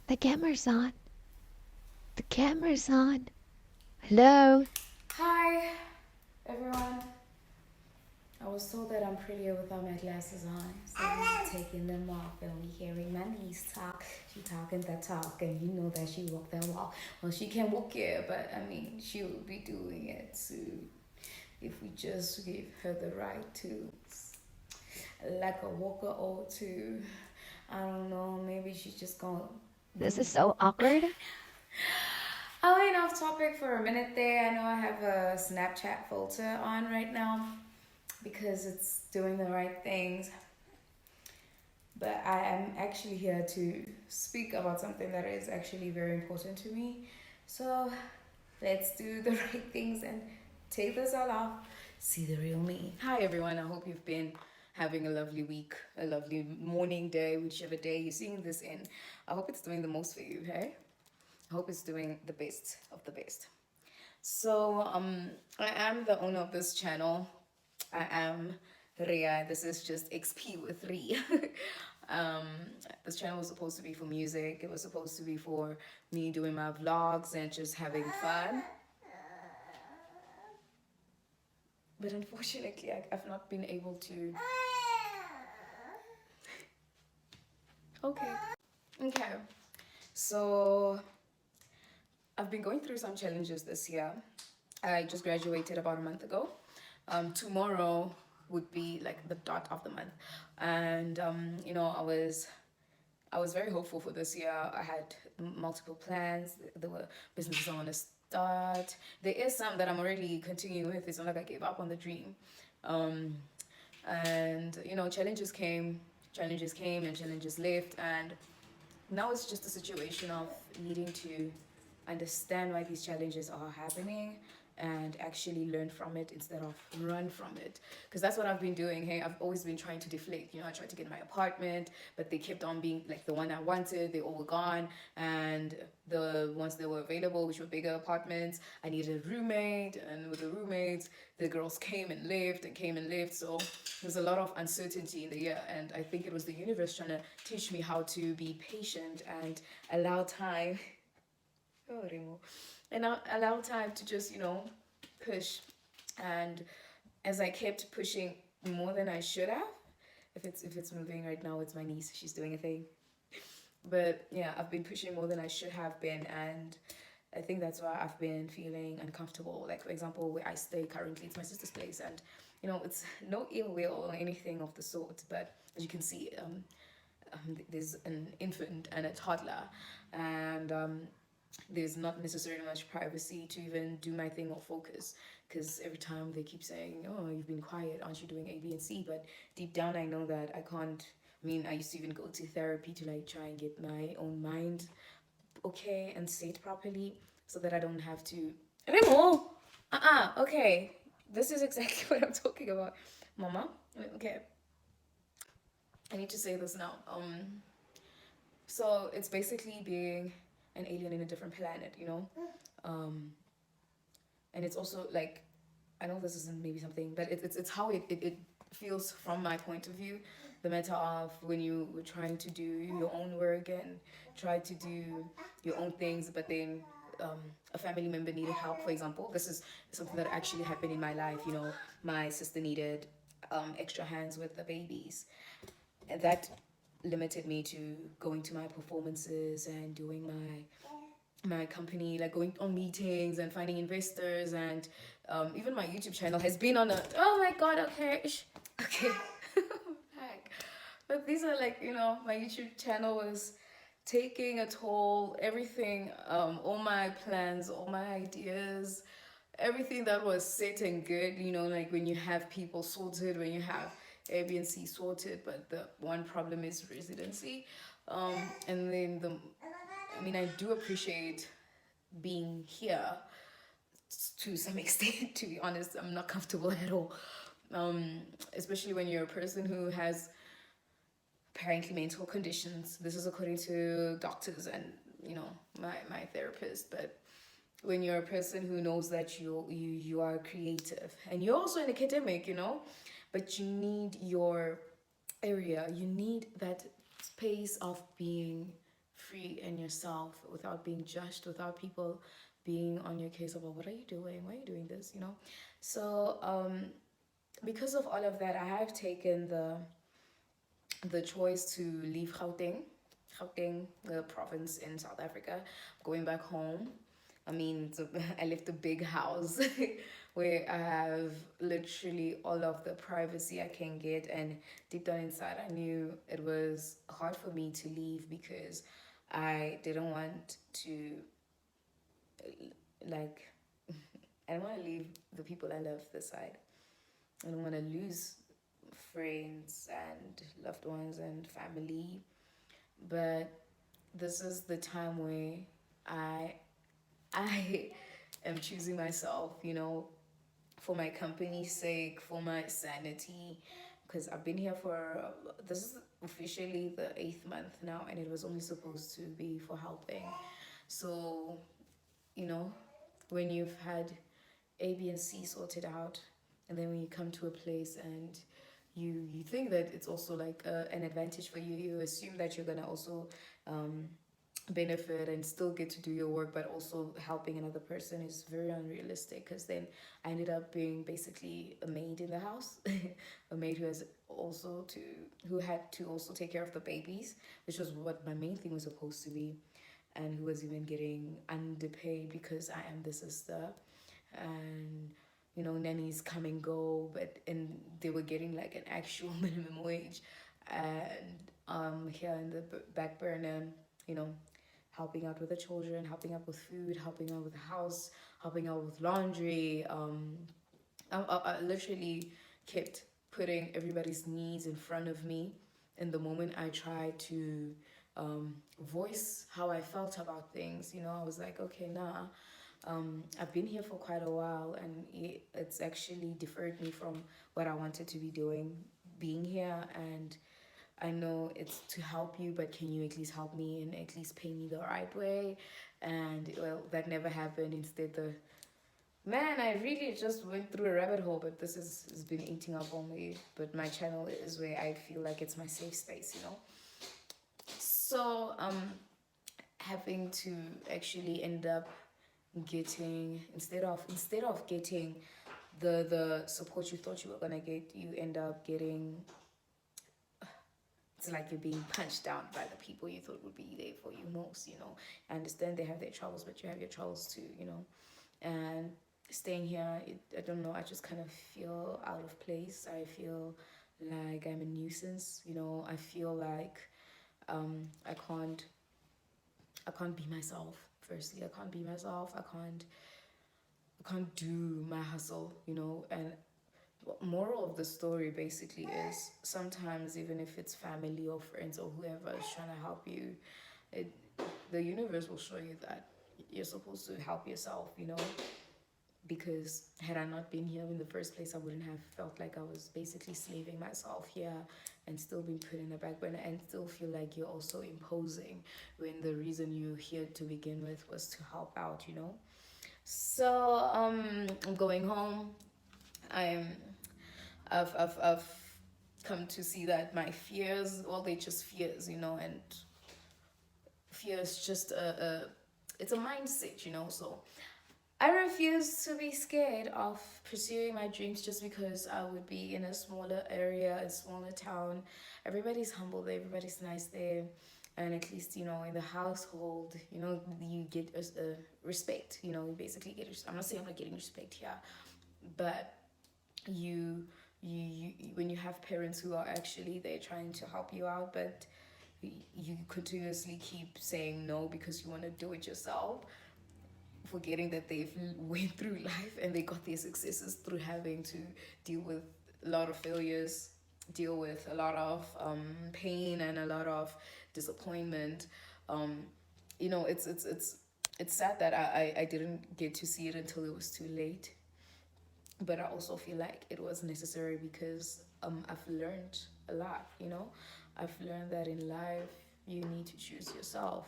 The camera's on. The camera's on. Hello. Hi, everyone. I was told that I'm prettier without my glasses on, so I'm taking them off and we hearing my niece talk. She talking that talk, and you know that she walk that walk. Well, she can walk it, but I mean, she will be doing it too if we just give her the right tools, like a walker or two. I don't know. Maybe she's just gonna This do. is so awkward. I went off topic for a minute there. I know I have a Snapchat filter on right now because it's doing the right things. But I am actually here to speak about something that is actually very important to me. So let's do the right things and take this all off. See the real me. Hi, everyone. I hope you've been having a lovely week, a lovely morning, day, whichever day you're seeing this in. I hope it's doing the most for you, hey? I hope it's doing the best of the best. So, I am the owner of this channel. I am Ria. This is just XP with Ria. um, this channel was supposed to be for music. It was supposed to be for me doing my vlogs and just having fun. But unfortunately, I've not been able to. Okay. Okay. So, I've been going through some challenges this year. I just graduated about a month ago. Tomorrow would be like the dot of the month, and I was very hopeful for this year. I had multiple plans. There were businesses I want to start. There is some that I'm already continuing with. It's not like I gave up on the dream. Um, and challenges came, and challenges left, and now it's just a situation of needing to understand why these challenges are happening and actually learn from it instead of run from it, because that's what I've been doing. Hey, I've always been trying to deflate. I tried to get my apartment, but they kept on being like the one I wanted. They all were gone, and the ones that were available, which were bigger apartments, I needed a roommate, and with the roommates, the girls came and left and came and left. So there's a lot of uncertainty in the year, and I think it was the universe trying to teach me how to be patient and allow time. Oh, Remo. And allow time to just, push. And as I kept pushing more than I should have, if it's moving right now, it's my niece. She's doing a thing. But yeah, I've been pushing more than I should have been, and I think that's why I've been feeling uncomfortable. Like, for example, where I stay currently, it's my sister's place, and it's no ill will or anything of the sort. But as you can see, there's an infant and a toddler, and there's not necessarily much privacy to even do my thing or focus, because every time they keep saying, oh, you've been quiet, aren't you doing A, B, and C? But deep down I know that I can't. I mean, I used to even go to therapy to like try and get my own mind okay and sit properly, so that I don't have to. Remo! Okay, this is exactly what I'm talking about, mama. Okay, I need to say this now. So it's basically being an alien in a different planet. Um, and it's also like, I know this isn't maybe something, but it's how it feels from my point of view. The matter of when you were trying to do your own work and try to do your own things, but then a family member needed help. For example, this is something that actually happened in my life. My sister needed extra hands with the babies, and that limited me to going to my performances and doing my company, like going on meetings and finding investors, and even my YouTube channel has been on a, oh my god, okay, okay. Heck. But these are like, my YouTube channel was taking a toll. Everything, all my plans, all my ideas, everything that was set and good, like when you have people sorted, when you have A, B, and C sorted, but the one problem is residency. And then I do appreciate being here to some extent. To be honest, I'm not comfortable at all. Especially when you're a person who has apparently mental conditions. This is according to doctors and my therapist. But when you're a person who knows that you are creative and you're also an academic, but you need your area, you need that space of being free in yourself without being judged, without people being on your case about what are you doing, why are you doing this, you know. So because of all of that, I have taken the choice to leave Gauteng, the province in South Africa, going back home. I mean, so I left a big house where I have literally all of the privacy I can get, and deep down inside, I knew it was hard for me to leave because I didn't want to, like, I don't want to leave the people I love this side. I don't want to lose friends and loved ones and family. But this is the time where I I am choosing myself, you know, for my company's sake, for my sanity, because I've been here for this is officially the 8th month now, and it was only supposed to be for helping. So, you know, when you've had A, B, and C sorted out, and then when you come to a place and you think that it's also like an advantage for you, you assume that you're gonna also um, benefit and still get to do your work, but also helping another person is very unrealistic. Because then I ended up being basically a maid in the house, a maid who had to also take care of the babies, which was what my main thing was supposed to be, and who was even getting underpaid because I am the sister, and you know, nannies come and go, but and they were getting like an actual minimum wage, and here in the back burner, you know, helping out with the children, helping out with food, helping out with the house, helping out with laundry. I literally kept putting everybody's needs in front of me. And the moment I tried to voice how I felt about things, you know, I was like, okay, nah, I've been here for quite a while, and it's actually deferred me from what I wanted to be doing, being here. And I know it's to help you, but can you at least help me and at least pay me the right way? And well, that never happened. Instead, the man, I really just went through a rabbit hole, but this has been eating up on me. But my channel is where I feel like it's my safe space, you know. So having to actually end up getting instead of getting the support you thought you were gonna get, you end up getting, it's like you're being punched down by the people you thought would be there for you most, you know. I understand they have their troubles, but you have your troubles too, you know. And staying here, I don't know, I just kind of feel out of place. I feel like I'm a nuisance, you know. I feel like I can't be myself. Firstly, I can't be myself. I can't do my hustle, you know. And moral of the story basically is sometimes even if it's family or friends or whoever is trying to help you, it, the universe will show you that you're supposed to help yourself, you know. Because had I not been here in the first place, I wouldn't have felt like I was basically slaving myself here and still being put in the back burner and still feel like you're also imposing when the reason you're here to begin with was to help out, you know. So I'm going home. I'm I've come to see that my fears, well, they just fears, you know. And fear is just it's a mindset, you know. So I refuse to be scared of pursuing my dreams just because I would be in a smaller area, a smaller town. Everybody's humble there, everybody's nice there. And at least, you know, in the household, you know, you get respect. You know, you basically get, I'm not saying I'm not getting respect here, but you when you have parents who are actually there trying to help you out, but you continuously keep saying no because you want to do it yourself, forgetting that they've went through life and they got their successes through having to deal with a lot of failures, deal with a lot of pain and a lot of disappointment. um, you know, it's sad that I didn't get to see it until it was too late, but I also feel like it was necessary because I've learned a lot, you know. I've learned that in life you need to choose yourself.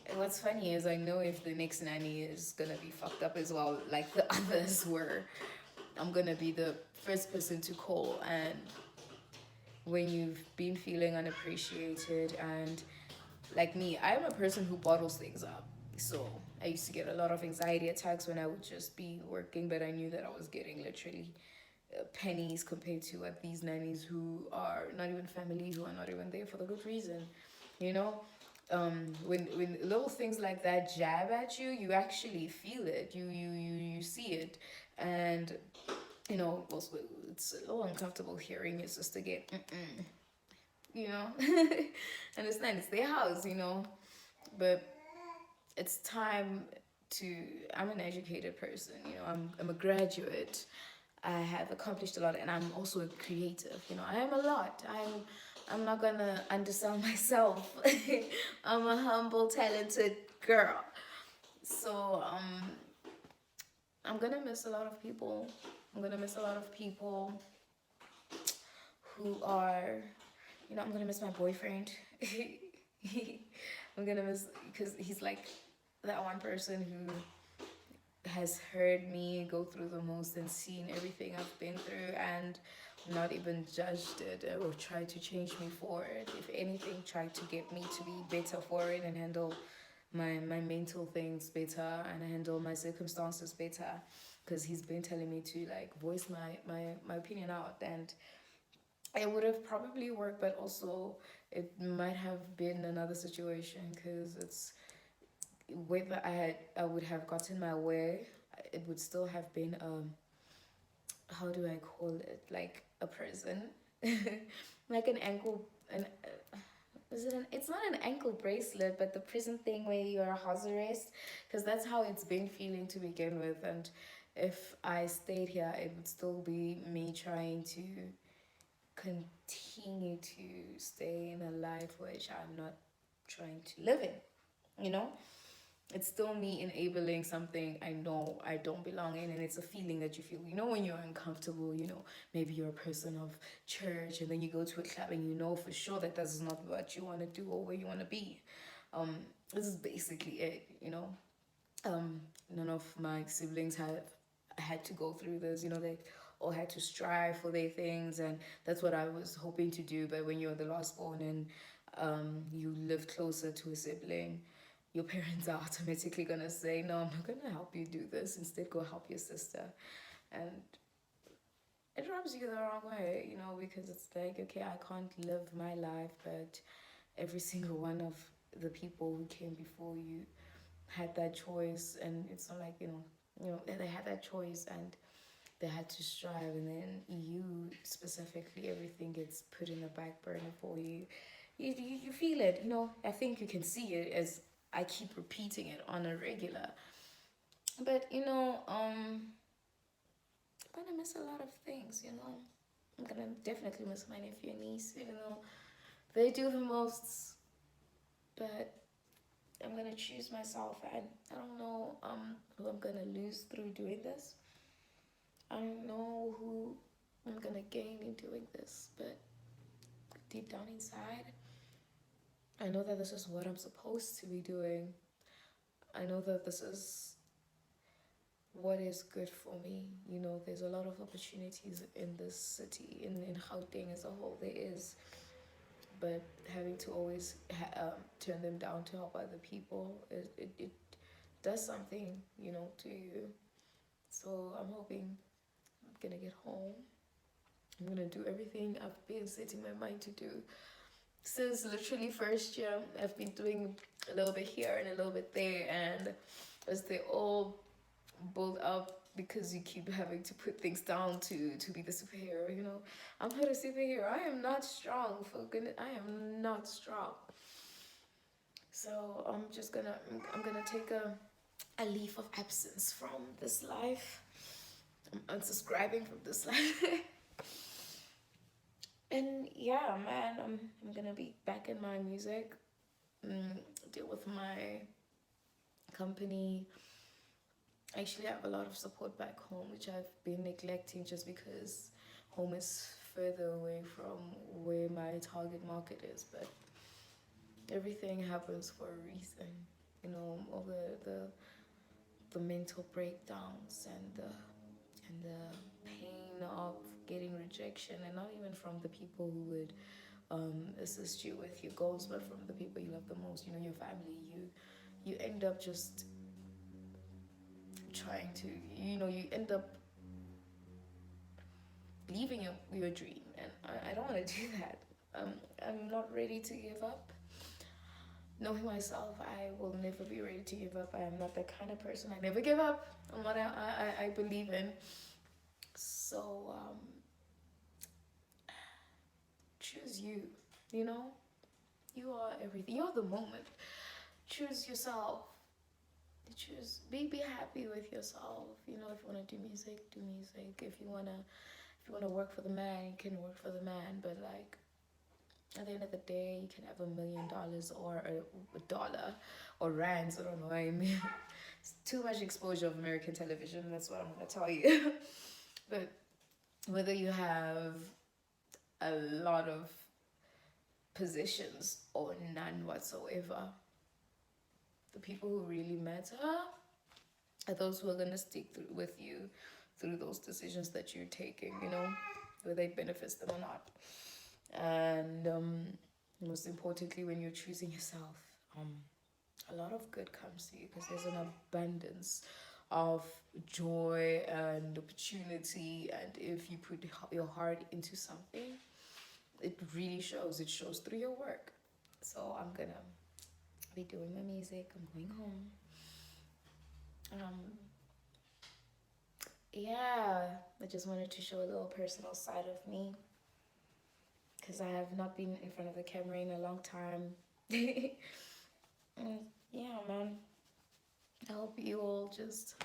And what's funny is I know if the next nanny is gonna be fucked up as well, like the others were, I'm gonna be the first person to call. And when you've been feeling unappreciated and like me, I'm a person who bottles things up. So I used to get a lot of anxiety attacks when I would just be working, but I knew that I was getting literally pennies compared to what these nannies who are not even family, who are not even there for the good reason, you know. When little things like that jab at you, you actually feel it. You see it, and you know, also, it's a little uncomfortable hearing your sister get, you know, understand it's their house, you know, but it's time to. I'm an educated person, you know. I'm a graduate. I have accomplished a lot, and I'm also a creative. You know, I am a lot. I'm not gonna undersell myself. I'm a humble, talented girl. So I'm gonna miss a lot of people. I'm gonna miss a lot of people who are, you know, I'm gonna miss my boyfriend. I'm gonna miss because he's like that one person who has heard me go through the most and seen everything I've been through and not even judged it or tried to change me for it. If anything, tried to get me to be better for it and handle my mental things better and handle my circumstances better. Because he's been telling me to like voice my opinion out, and it would have probably worked, but also it might have been another situation because it's whether I would have gotten my way, it would still have been how do I call it, like a prison, like an ankle an is it an it's not an ankle bracelet, but the prison thing where you're a house arrest, because that's how it's been feeling to begin with. And if I stayed here, it would still be me trying to continue to stay in a life which I'm not trying to live in, you know. It's still me enabling something I know I don't belong in, and it's a feeling that you feel, you know, when you're uncomfortable, you know, maybe you're a person of church and then you go to a club and you know for sure that this is not what you want to do or where you want to be. um this is basically it, you know. None of my siblings have had to go through this, you know. They all had to strive for their things, and that's what I was hoping to do. But when you're the last born and you live closer to a sibling, your parents are automatically gonna say, no, I'm not gonna help you do this, instead go help your sister. And it rubs you the wrong way, you know, because it's like, okay, I can't live my life, but every single one of the people who came before you had that choice. And it's not like, you know, they had that choice and they had to strive, and then you specifically, everything gets put in the back burner for you. You feel it, you know. I think you can see it as I keep repeating it on a regular. But you know, I'm gonna miss a lot of things, you know. I'm gonna definitely miss my nephew and niece, even though they do the most. But I'm gonna choose myself, and I don't know who I'm gonna lose through doing this. I don't know who I'm gonna gain in doing this, but deep down inside, I know that this is what I'm supposed to be doing. I know that this is what is good for me. You know, there's a lot of opportunities in this city, in Gauteng as a whole, there is. But having to always turn them down to help other people, it does something, you know, to you. So I'm hoping I'm gonna get home. I'm gonna do everything I've been setting my mind to do since literally first year. I've been doing a little bit here and a little bit there, and as they all build up, because you keep having to put things down to be the superhero, you know. I'm not a superhero. I am not strong, for goodness. I am not strong. So I'm gonna take a leave of absence from this life. I'm unsubscribing from this life. And yeah, man, I'm gonna be back in my music, deal with my company. Actually, I have a lot of support back home, which I've been neglecting just because home is further away from where my target market is. But everything happens for a reason, you know. All the mental breakdowns and the pain of getting rejection, and not even from the people who would assist you with your goals, but from the people you love the most, your family, you end up just trying to, you end up leaving your dream, and I don't want to do that. I'm not ready to give up. Knowing myself, I will never be ready to give up. I am not that kind of person. I never give up on what I believe in. So choose you. You know, you are everything. You're the moment. Choose yourself. Be happy with yourself. If you wanna do music, do music. If you wanna work for the man, you can work for the man. But like, at the end of the day, you can have $1 million or a dollar or rands. I don't know. I mean, it's too much exposure of American television. That's what I'm gonna tell you. But whether you have a lot of positions or none whatsoever, the people who really matter are those who are gonna stick with you through those decisions that you're taking. Whether it benefits them or not. And most importantly, when you're choosing yourself, a lot of good comes to you, because there's an abundance of joy and opportunity. And if you put your heart into something, it really shows. It shows through your work. So I'm gonna be doing my music. I'm going home. Yeah, I just wanted to show a little personal side of me, because I have not been in front of the camera in a long time. Yeah, man. I hope you all just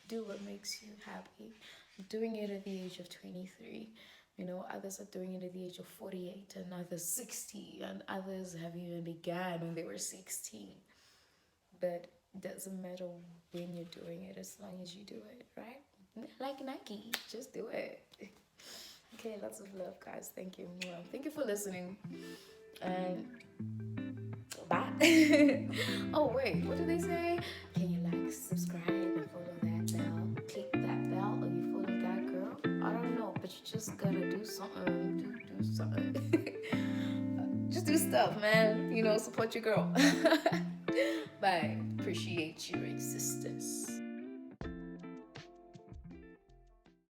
do what makes you happy. I'm doing it at the age of 23. Others are doing it at the age of 48, and others 60, and others have even began when they were 16. But it doesn't matter when you're doing it, as long as you do it, right? Like Nike, just do it. Okay, lots of love, guys. Thank you. Thank you for listening. And bye. Oh, wait, what do they say? Can you subscribe, and follow that bell? Click that bell, or you follow that girl? I don't know, but you just gotta do something. Do something. Just do stuff, man. Support your girl. Bye. Appreciate your existence.